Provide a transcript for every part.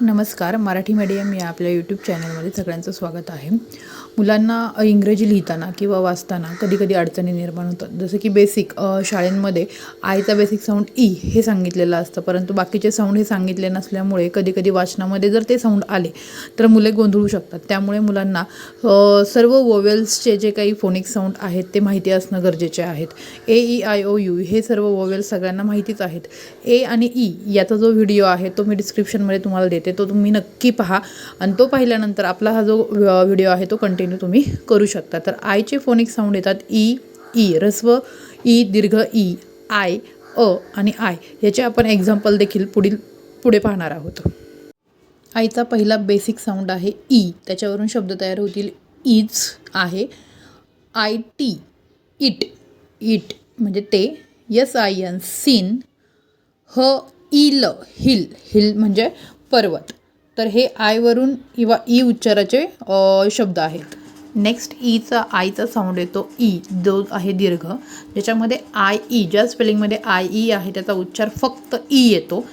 नमस्कार. मराठी मीडियम या आपल्या यूट्यूब चॅनलमध्ये सगळ्यांचं स्वागत आहे. मुलांना इंग्रजी लिहिताना किंवा वाचताना कधी अडचणी निर्माण होतात. जसं की बेसिक शाळेंमध्ये आयचा बेसिक साऊंड ई हे सांगितलेलं असतं, परंतु बाकीचे साऊंड हे सांगितले नसल्यामुळे कधी वाचनामध्ये जर ते साऊंड आले तर मुले गोंधळू शकतात. त्यामुळे मुलांना सर्व वोवेल्सचे जे काही फोनिक साऊंड आहेत ते माहिती असणं गरजेचे आहेत. ए, ई, आय, ओ, यू हे सर्व वोवेल्स सगळ्यांना माहितीच आहेत. ए आणि ई याचा जो व्हिडिओ आहे तो मी डिस्क्रिप्शनमध्ये तुम्हाला देते, तो तुम्ही नक्की पहा आणि तो पाहिल्यानंतर आपला हा जो व्हिडिओ आहे तो कंटिन्यू तुम्ही करू शकता. तर आयचे फोनिक साऊंड येतात ई, ई ऱ्हस्व ई, दीर्घ ई, आय, अ आणि आय. याचे आपण एक्झाम्पल देखील पुढे पाहणार आहोत. आईचा पहिला बेसिक साऊंड आहे ई, त्याच्यावरून शब्द तयार होतील. इज आहे. आय टी इट, इट म्हणजे ते. S I N sin. H ill hill, hill म्हणजे पर्वत. तर हे आयवरून किंवा ई उच्चाराचे शब्द आहेत. नेक्स्ट आयचा साऊंड येतो ई, जो आहे दीर्घ, ज्याच्यामध्ये आय ई, ज्या स्पेलिंगमध्ये आय ई आहे त्याचा उच्चार फक्त ई येतो.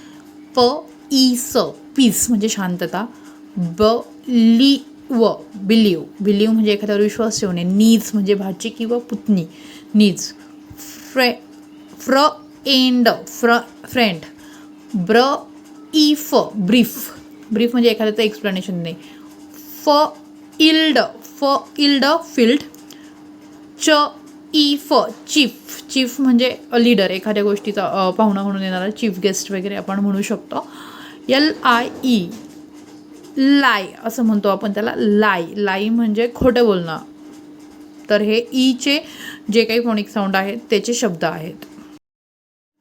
प ई स, पीस म्हणजे शांतता. ब ली व, बिलीव, बिलीव म्हणजे एखाद्यावर विश्वास ठेवणे. नीज म्हणजे भाची किंवा पुतणी, नीज. फ्र एंड, फ्रेंड. ब्र इफ, ब्रीफ, ब्रीफ म्हणजे एखाद्याचं एक्सप्लेनेशन नाही. Yield, field. च इफ, चीफ, चीफ म्हणजे लीडर, एखाद्या गोष्टीचा पाहुणा म्हणून येणारा चीफ गेस्ट वगैरे आपण म्हणू शकतो. एल आय ई, लाय असं म्हणतो आपण त्याला. लाई म्हणजे खोटं बोलणं. तर हे ईचे जे काही फोनिक साऊंड आहेत त्याचे शब्द आहेत.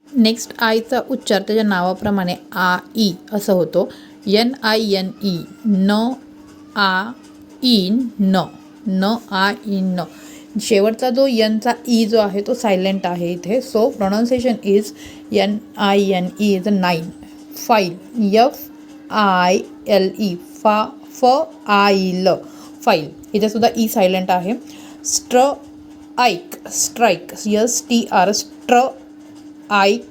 नेक्स्ट आयचा उच्चार त्याच्या नावाप्रमाणे आ ई असं होतो. एन आय एन ई, न आ इन न, न आ इन न. शेवटचा जो यनचा ई जो आहे तो सायलेंट आहे इथे. So pronunciation is N I N E is a 9. File, F I L E, f I l, file. इथे सुद्धा ई सायलेंट आहे. Strike, S T R, strike.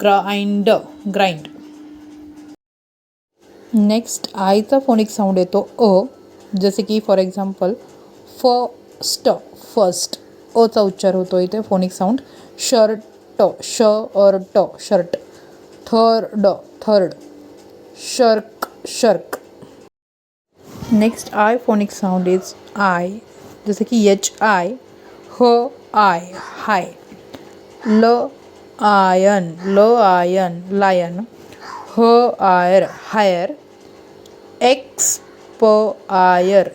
Grind, grind. Next आयचा फोनिक साऊंड येतो अ, जसे की फॉर एक्झाम्पल फर्स्ट. अचा उच्चार होतो इथे phonic sound. Shirt, shirt. Third. Shirk. Next I phonic sound is I, जसे की H I, h I, high. Ion, lion. H ire, higher.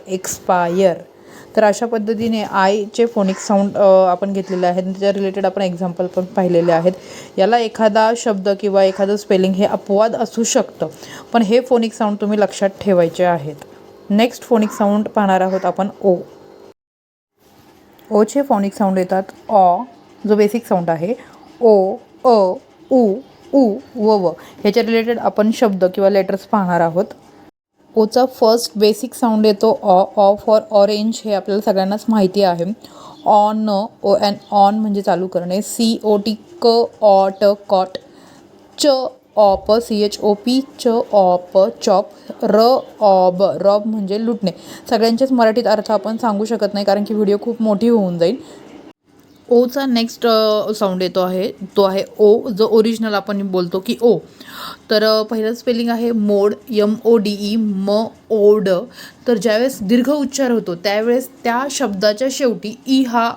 Expire. तर अशा पद्धतीने आयचे फोनिक साऊंड आपण घेतलेले आहेत. त्याच्या रिलेटेड आपण एक्झाम्पल पण पाहिलेले आहेत. याला एखादा शब्द किंवा एखादं स्पेलिंग हे अपवाद असू शकतं, पण हे फोनिक साऊंड तुम्ही लक्षात ठेवायचे आहेत. नेक्स्ट फोनिक साऊंड पाहणार आहोत आपण ओ. ओचे फोनिक साऊंड येतात ऑ, जो बेसिक साऊंड आहे. ओ, अ, उ, व. ह्याच्या रिलेटेड आपण शब्द किंवा लेटर्स पाहणार आहोत. ओचा फर्स्ट बेसिक साऊंड येतो ऑ फॉर ऑरेंज. हे आपल्याला सगळ्यांनाच माहिती आहे. ऑन, ओ एन, ऑन म्हणजे चालू करणे. COT, ot, cot. Op, CHOP, op, chop. Rob म्हणजे लुटणे. सगळ्यांचेच मराठीत अर्थ आपण सांगू शकत नाही कारण की व्हिडिओ खूप मोठी होऊन जाईल. ओचा नेक्स्ट साऊंड येतो आहे, तो आहे ओ, जो ओरिजिनल आपण बोलतो की ओ. तर पहिलं स्पेलिंग आहे मोड, MODE, ओड. तर ज्यावेळेस दीर्घ उच्चार होतो त्यावेळेस त्या शब्दाच्या शेवटी ई हा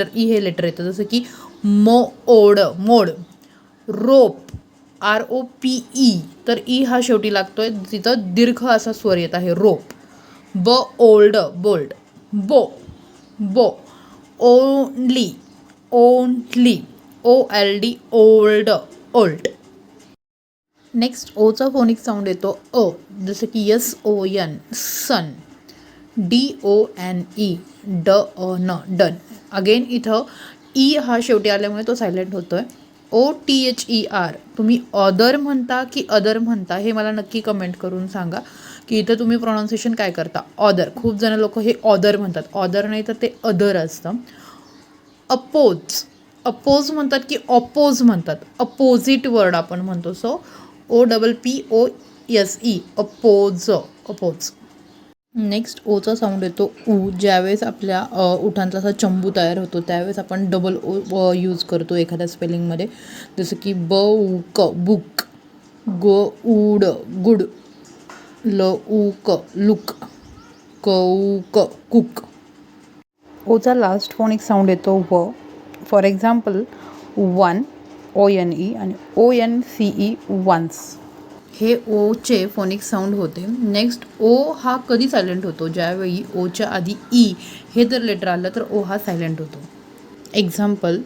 हे लेटर येतं. जसं की मोड. रोप, ROPE. तर ई हा शेवटी लागतोय, तिथं दीर्घ असा स्वर येत आहे, रोप. बोल्ड, बो. Only, OLD, old. Next Ocha phonic sound येतो अ, जसं की SON, सन. DONE, done. अगेन इथं ई हा शेवटी आल्यामुळे तो सायलेंट होतोय. OTHER. तुम्ही ऑदर म्हणता की अदर म्हणता हे मला नक्की कमेंट करून सांगा की इथं तुम्ही प्रोनाऊन्सिएशन काय करता. ऑदर, खूप जण लोक हे ऑदर म्हणतात, ऑदर नाही तर ते अदर असतं. अपोज, अपोज म्हणतात की ऑपोज म्हणतात, अपोजिट वर्ड आपण म्हणतो. So OPPOSE, oppose, oppose. Next ओचा साऊंड येतो ऊ. ज्यावेळेस आपल्या ओठांचा असा चंबू तयार होतो त्यावेळेस आपण डबल ओ यूज करतो एखाद्या स्पेलिंगमध्ये. जसं की बुक, बुक, उड, good, look, look, cock, cook. Ocha last phonic sound येतो व. फॉर एक्झाम्पल वन, ONE आणि ONCE, वन्स. हे ओचे फोनिक साऊंड होते. नेक्स्ट ओ हा कधी सायलेंट होतो? ज्यावेळी ओच्या आधी ई हे जर लेटर आलं तर ओ हा सायलेंट होतो. एक्झाम्पल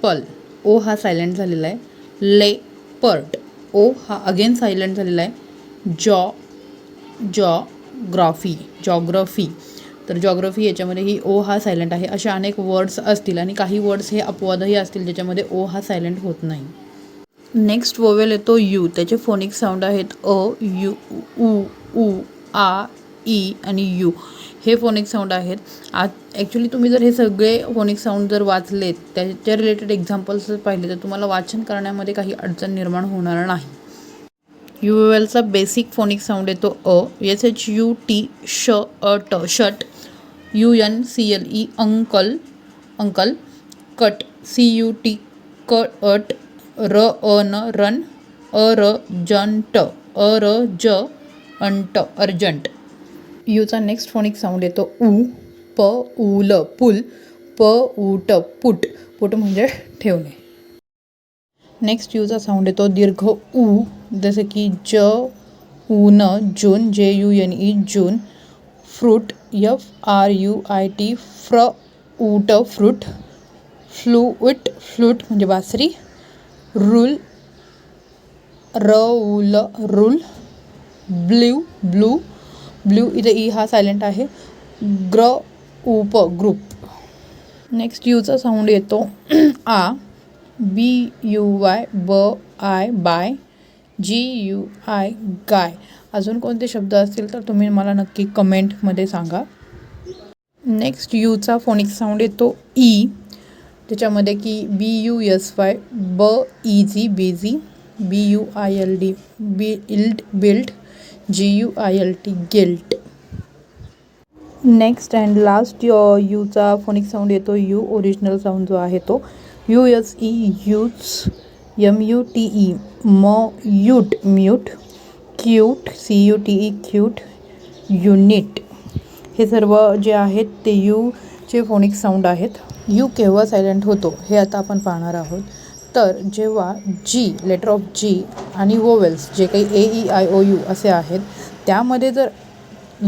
पल, ओ हा सायलेंट झालेला आहे. लेपर्ड, ओ हा अगेन सायलेंट झालेला आहे. जॉग्राफी, तर जॉग्राफी याच्यामध्ये ही ओ हा सायलेंट आहे. अशा अनेक वर्ड्स असतील आणि काही वर्ड्स हे अपवादही असतील ज्याच्यामध्ये ओ हा सायलेंट होत नाही. नेक्स्ट वोवेल येतो यू. त्याचे फोनिक साऊंड आहेत अ, यू, उ, आ, ई आणि यू. हे फोनिक साऊंड आहेत. ॲक्च्युली तुम्ही जर हे सगळे फोनिक साऊंड जर वाचलेत, त्याच्या रिलेटेड एक्झाम्पल्स जर पाहिले तर तुम्हाला वाचन करण्यामध्ये काही अडचण निर्माण होणार नाही. UOLचा बेसिक फोनिक साऊंड येतो अ. SHUT, shut. UNCLE, uncle. Cut, CUT, cut. Run, urgent, urgent. यूचा नेक्स्ट फोनिक साऊंड येतो उ. उल, पुल. पुट. पुट म्हणजे ठेवणे. नेक्स्ट यूचा साऊंड येतो दीर्घ उ. जसं की June, JUNE, June. Fruit, FRUIT, fruit. Flute म्हणजे बासरी. Rule, rule. ब्ल्यू इथे ई हा सायलेंट आहे. ग्रुप. नेक्स्ट यूचा साऊंड येतो आ. BUY, buy. GUI, guy. अजून कोणते शब्द असतील तर तुम्ही मला नक्की कमेंटमध्ये सांगा. नेक्स्ट यूचा फोनिक साऊंड येतो ई. त्याच्यामध्ये की BUSY, BEZ, busy. BUILD, build. GUILT, guilt. Next and last यूचा फोनिक साऊंड येतो यू. ओरिजिनल साऊंड जो आहे तो USE, use. MUTE, mute. Cute, CUTE, cute. Unit. हे सर्व जे आहेत ते यूचे फोनिक साऊंड आहेत. यू केव्हा सायलेंट होतो हे आता आपण पाहणार आहोत. तर जेव्हा जी, लेटर ऑफ जी आणि वोवेल्स जे काही AEIOU असे आहेत त्यामध्ये जर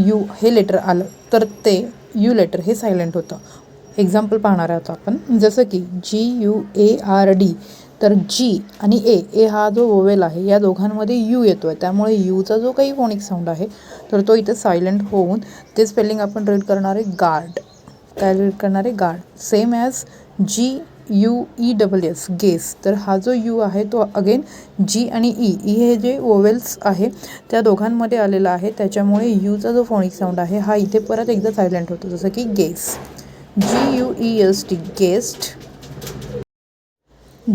यू हे लेटर आलं तर ते यू लेटर हे सायलेंट होतं. एक्झाम्पल पाहणार आहोत आपण. जसं की GUARD, तर जी आणि ए हा जो वोवेल आहे या दोघांमध्ये यू येतो आहे. त्यामुळे यूचा जो काही फोनिक साऊंड आहे तर तो इथे सायलेंट होऊन ते स्पेलिंग आपण रीड करणारे गार्ड. काय रीड करणारे? Guard. Same as GUESS, guess. तर हा जो यू आहे तो अगेन जी आणि ई हे जे वोवेल्स आहे त्या दोघांमध्ये आलेला आहे. त्याच्यामुळे यूचा जो फोनिक साऊंड आहे हा इथे परत एकदा सायलेंट होतो. जसं की guess. GUEST, guest.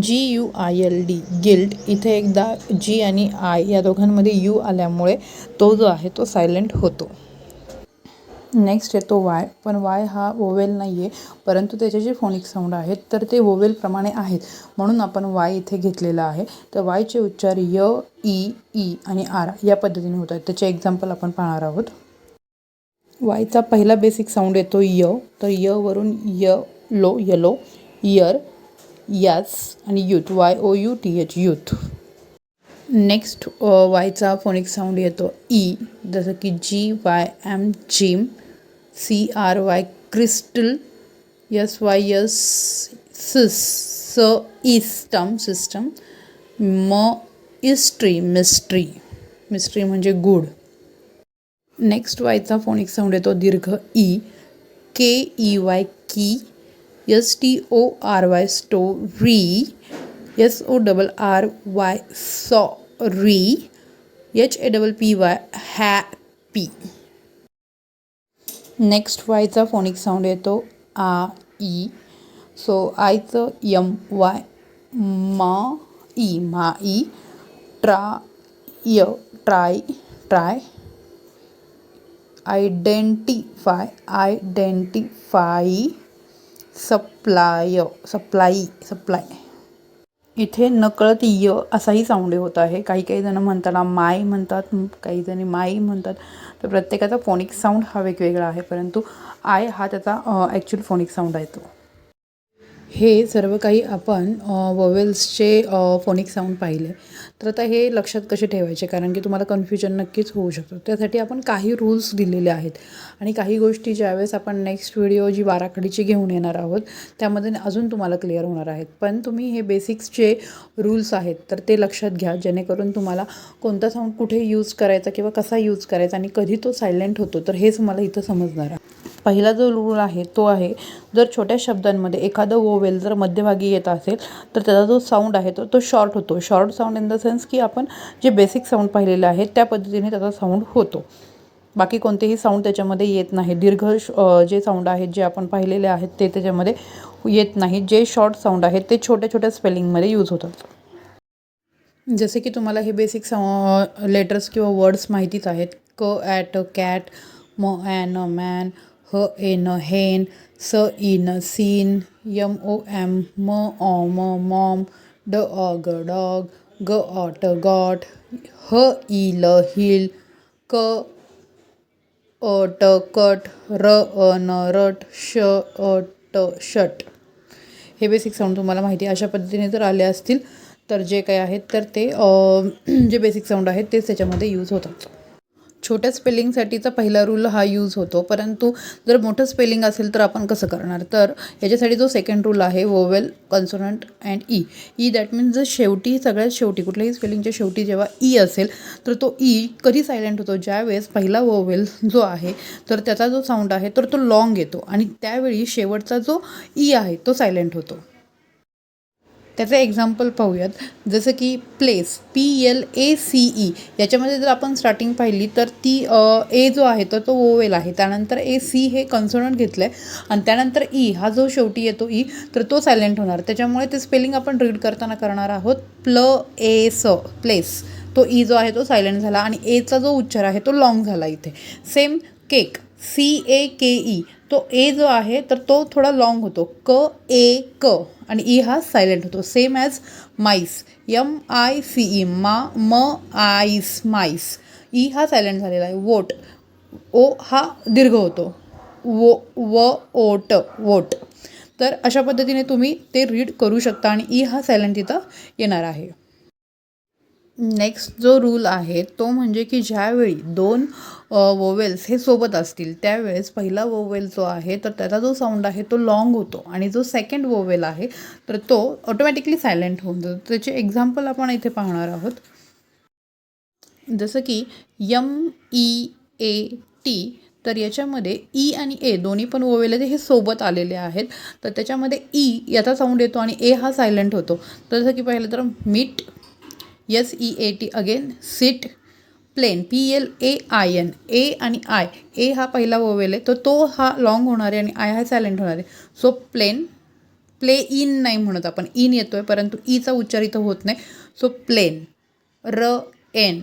GUILD, guild. इथे एकदा जी आणि आय या दोघांमध्ये यू आल्यामुळे तो जो आहे तो सायलेंट होतो. नेक्स्ट येतो वाय. पण वाय हा वोवेल नाही आहे परंतु त्याचे जे फोनिक साऊंड आहेत तर ते वोवेलप्रमाणे आहेत म्हणून आपण वाय इथे घेतलेला आहे. तर वायचे उच्चार य, ई आणि आर या पद्धतीने होत आहेत. त्याचे एक्झाम्पल आपण पाहणार आहोत. वायचा पहिला बेसिक साऊंड येतो य. तर य वरून येलो, इयर, यस आणि यूथ, YOUTH, यूथ. नेक्स्ट वायचा फोनिक साऊंड येतो ई. जसं की GYM, gym. CRY, crystal. SYS, system. Mystery म्हणजे गुड. नेक्स्ट वायचा फोनिक साऊंड येतो दीर्घ ई. KEY, key. STORY, story. SORRY, sorry. HAPPY, happy. Next वायचा फोनिक साऊंड येतो आ, ई. सो आयचं MY my, try, identify, supply. इथे नकळत असाही साऊंड होत आहे. काही जण म्हणताना माय म्हणतात, काही जणी माई म्हणतात. तर प्रत्येकाचा फोनिक साऊंड हा वेगवेगळा आहे, परंतु आय हा त्याचा ॲक्च्युअल फोनिक साऊंड आहे तो. हे सर्व काही आपण वोवेल्सचे फोनिक साऊंड पाहिले. तर आता हे लक्षात कसे ठेवायचे, कारण की तुम्हाला कन्फ्युजन नक्कीच होऊ शकतं. त्यासाठी आपण काही रूल्स दिलेले आहेत आणि काही गोष्टी ज्यावेळेस आपण नेक्स्ट व्हिडिओ जी बाराखडीची घेऊन येणार आहोत त्यामध्ये अजून तुम्हाला क्लिअर होणार आहेत. पण तुम्ही हे बेसिक्सचे रूल्स आहेत तर ते लक्षात घ्या, जेणेकरून तुम्हाला कोणता साऊंड कुठे यूज करायचा किंवा कसा यूज करायचा आणि कधी तो सायलेंट होतो तर हेच मला इथं समजणार आहे. पहिला जो रूल आहे तो आहे, जर छोट्या शब्दांमध्ये एखादं वोवेल जर मध्यभागी येत असेल तर त्याचा जो साऊंड आहे तो शॉर्ट होतो. Short sound in the sense की आपण जे बेसिक साऊंड पाहिलेले आहेत त्या पद्धतीने त्याचा साऊंड होतो. बाकी कोणतेही साऊंड त्याच्यामध्ये येत नाही. दीर्घ जे साऊंड आहेत जे आपण पाहिलेले आहेत ते त्याच्यामध्ये येत नाहीत. जे शॉर्ट साऊंड आहेत ते छोट्या स्पेलिंगमध्ये यूज होतात. जसे की तुम्हाला हे बेसिक लेटर्स किंवा वर्ड्स माहितीच आहेत. C at cat, m an man, h en hen, s in sin, MOM mom, dog, got, h ill hill, cut, rut, shut. हे बेसिक साऊंड तुम्हाला माहिती आहे. अशा पद्धतीने जर आले असतील तर जे काही आहेत तर ते जे बेसिक साऊंड आहेत तेच त्याच्यामध्ये यूज होतात. छोट्या स्पेलिंगसाठीचा पहिला रूल हा यूज होतो, परंतु जर मोठं स्पेलिंग असेल तर आपण कसं करणार. तर याच्यासाठी जो सेकंड रूल आहे, vowel, consonant and E that means जर शेवटी, सगळ्यात शेवटी कुठल्याही स्पेलिंगच्या शेवटी जेव्हा ई असेल तर तो ई कधी सायलेंट होतो, ज्यावेळेस पहिला वोवेल जो आहे तर त्याचा जो साऊंड आहे तर तो लॉंग येतो आणि त्यावेळी शेवटचा जो ई आहे तो सायलेंट होतो. त्याचं एक्झाम्पल पाहूयात. जसं की प्लेस, PLACE, याच्यामध्ये जर आपण स्टार्टिंग पाहिली तर ती ए जो आहे तर तो वोवेल आहे, त्यानंतर AC हे कन्सोनंट घेतलं आहे आणि त्यानंतर ई हा जो शेवटी येतो ई तर तो सायलेंट होणार. त्याच्यामुळे ते स्पेलिंग आपण रीड करताना करणार आहोत प्लेस. तो ई जो आहे तो सायलेंट झाला आणि एचा जो उच्चार आहे तो लॉंग झाला इथे. सेम केक, CAKE, तो ए जो आहे तर तो थोडा लॉंग होतो, क आणि ई हा सायलेंट होतो. Same as MICE, MICE, MICE, E हा सायलेंट झालेला आहे. वोट, ओ हा दीर्घ होतो, वोट. तर अशा पद्धतीने तुम्ही ते रीड करू शकता आणि ई हा सायलेंट तिथं येणार आहे. नेक्स्ट जो रूल आहे तो म्हणजे की ज्यावेळी दोन वोवेल्स हे सोबत असतील त्यावेळेस पहिला वोवेल जो आहे तर त्याचा जो साऊंड आहे तो लॉंग होतो आणि जो सेकंड वोवेल आहे तर तो ऑटोमॅटिकली सायलेंट होऊन जातो. त्याचे एक्झाम्पल आपण इथे पाहणार आहोत. जसं की MEAT, तर याच्यामध्ये ई आणि ए दोन्ही पण वोवेल हे सोबत आलेले आहेत. तर त्याच्यामध्ये ई याचा साऊंड येतो आणि ए हा सायलेंट होतो. तर जसं की पाहिलं तर meet, SEAT, again sit, plane, PLAIN, A आणि आय, ए हा पहिला वोवेल आहे तर तो हा लॉंग होणार आहे आणि आय हा सायलेंट होणार आहे. सो प्ले इन नाही म्हणत आपण, इन येतो आहे परंतु ईचा उच्चार इथं होत नाही. सो प्लेन, र एन.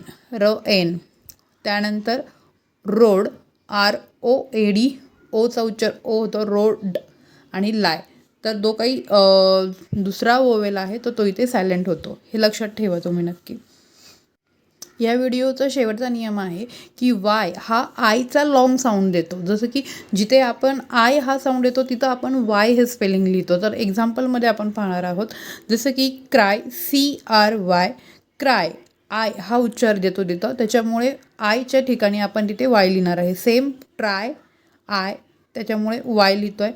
त्यानंतर रोड, ROAD, ओचा उच्चार ओ होतो, रोड. आणि लाय, तर जो काही दुसरा वोवेल आहे तर तो इथे सायलेंट होतो. हे लक्षात ठेवा तुम्ही नक्की. या व्हिडिओचा शेवटचा नियम आहे की वाय हा आयचा लॉंग साऊंड देतो. जसं की जिथे आपण आय हा साऊंड येतो तिथं आपण वाय हे स्पेलिंग लिहितो. तर एक्झाम्पलमध्ये आपण पाहणार आहोत. जसं की क्राय, CRY, क्राय, आय हा उच्चार देतो तिथं, त्याच्यामुळे आयच्या ठिकाणी आपण तिथे वाय लिहिणार आहे. सेम ट्राय, आय, त्याच्यामुळे वाय लिहितो आहे.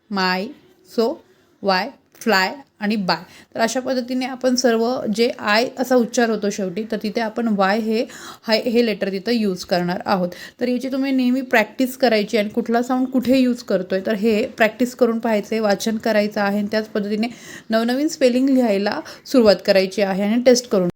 माय, सो वाय, फ्लाय आणि बाय. तर अशा पद्धतीने आपण सर्व जे आय असा उच्चार होतो शेवटी तर तिथे आपण वाय हे लेटर तिथं यूज करणार आहोत. तर याची तुम्ही नेहमी प्रॅक्टिस करायची आणि कुठला साऊंड कुठे यूज करतो आहे तर हे प्रॅक्टिस करून पाहायचं आहे, वाचन करायचं आहे आणि त्याच पद्धतीने नवनवीन स्पेलिंग लिहायला सुरुवात करायची आहे आणि टेस्ट करून